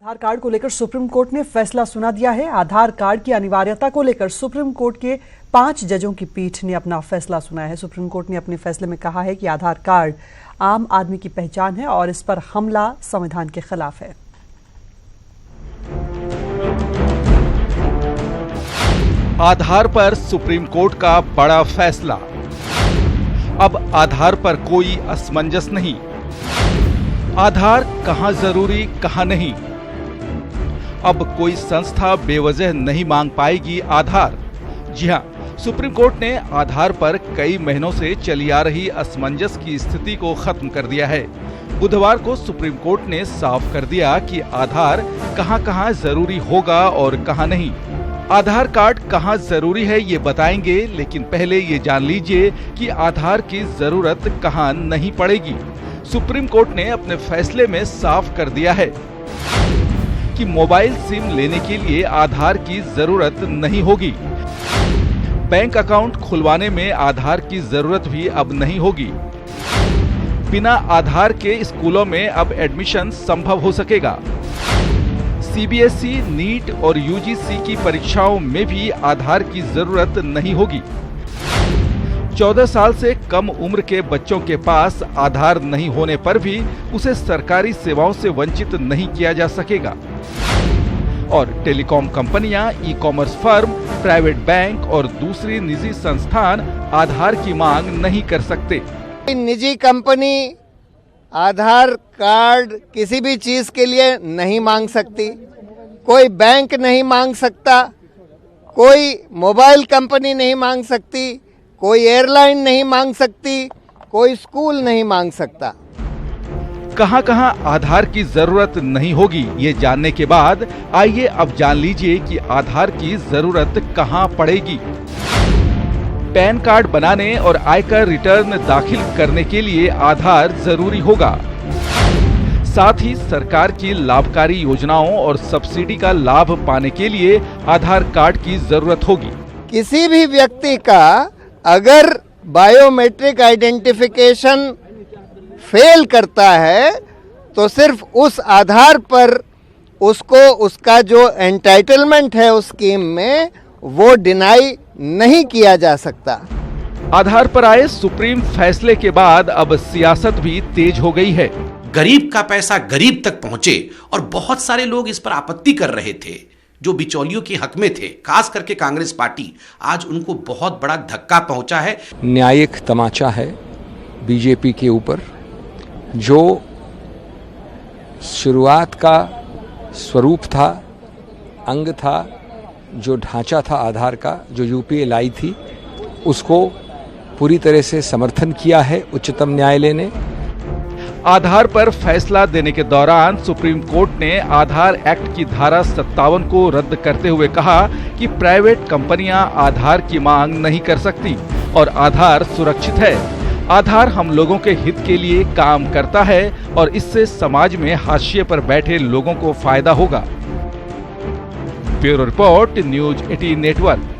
आधार card को लेकर supreme court ने फैसला सुना दिया है। आधार कार्ड की अनिवार्यता को लेकर सुप्रीम कोर्ट के 5 जजों की पीठ ने अपना फैसला सुनाया है। सुप्रीम कोर्ट ने अपने फैसले में कहा है कि आधार कार्ड आम आदमी की पहचान है और इस पर हमला संविधान के खिलाफ है। आधार पर सुप्रीम कोर्ट का बड़ा फैसला। अब आधार पर कोई असमंजस नहीं। आधार कहां जरूरी कहां नहीं। अब कोई संस्था बेवजह नहीं मांग पाएगी आधार। जी हां, सुप्रीम कोर्ट ने आधार पर कई महीनों से चली आ रही असमंजस की स्थिति को खत्म कर दिया है। बुधवार को सुप्रीम कोर्ट ने साफ कर दिया कि आधार कहां जरूरी होगा और कहां नहीं। आधार कार्ड कहां जरूरी है ये बताएंगे, लेकिन पहले ये जान लीजिए कि आधार की जरूरत कहां नहीं पड़ेगी। सुप्रीम कोर्ट ने अपने फैसले में साफ कर दिया है कि मोबाइल सिम लेने के लिए आधार की जरूरत नहीं होगी। बैंक अकाउंट खुलवाने में आधार की जरूरत भी अब नहीं होगी। बिना आधार के स्कूलों में अब एडमिशन संभव हो सकेगा। सीबीएसई, नीट और यूजीसी की परीक्षाओं में भी आधार की जरूरत नहीं होगी। 14 साल से कम उम्र के बच्चों के पास आधार नहीं होने पर भी उसे सरकारी सेवाओं से वंचित नहीं किया जा सकेगा। और टेलीकॉम कंपनियां, e commerce firm, private bank और दूसरी निजी संस्थान आधार की मांग नहीं कर सकते। निजी कंपनी आधार कार्ड किसी भी चीज के लिए नहीं मांग सकती, कोई बैंक नहीं मांग सकता, कोई मोबाइल कंपनी नहीं मांग सकती, कोई एयरलाइन नहीं मांग सकती, कोई स्कूल नहीं मांग सकता। कहां आधार की जरूरत नहीं होगी, ये जानने के बाद आइए अब जान लीजिए कि आधार की जरूरत कहां पड़ेगी। पैन कार्ड बनाने और आयकर रिटर्न दाखिल करने के लिए आधार जरूरी होगा। साथ ही सरकार की लाभकारी योजनाओं और सब्सिडी का लाभ पाने के लिए आधार कार्ड की जरूरत होगी। किसी भी व्यक्ति का अगर बायोमेट्रिक आइडेंटिफिकेशन फेल करता है तो सिर्फ उस आधार पर उसको उसका जो एंटाइटलमेंट है उस स्कीम में वो डिनाई नहीं किया जा सकता। आधार पर आए सुप्रीम फैसले के बाद अब सियासत भी तेज हो गई है। गरीब का पैसा गरीब तक पहुंचे और बहुत सारे लोग इस पर आपत्ति कर रहे थे जो बिचौलियों के हक में थे, खास करके कांग्रेस पार्टी। आज उनको बहुत बड़ा धक्का पहुंचा है। न्यायिक तमाचा है बीजेपी के ऊपर। जो शुरुआत का स्वरूप था, अंग था, जो ढांचा था आधार का, जो यूपीए लाई थी, उसको पूरी तरह से समर्थन किया है उच्चतम न्यायालय ने। आधार पर फैसला देने के दौरान सुप्रीम कोर्ट ने आधार एक्ट की धारा 57 को रद्द करते हुए कहा कि प्राइवेट कंपनियां आधार की मांग नहीं कर सकती और आधार सुरक्षित है। आधार हम लोगों के हित के लिए काम करता है और इससे समाज में हाशिए पर बैठे लोगों को फायदा होगा। Bureau report, news 18 network.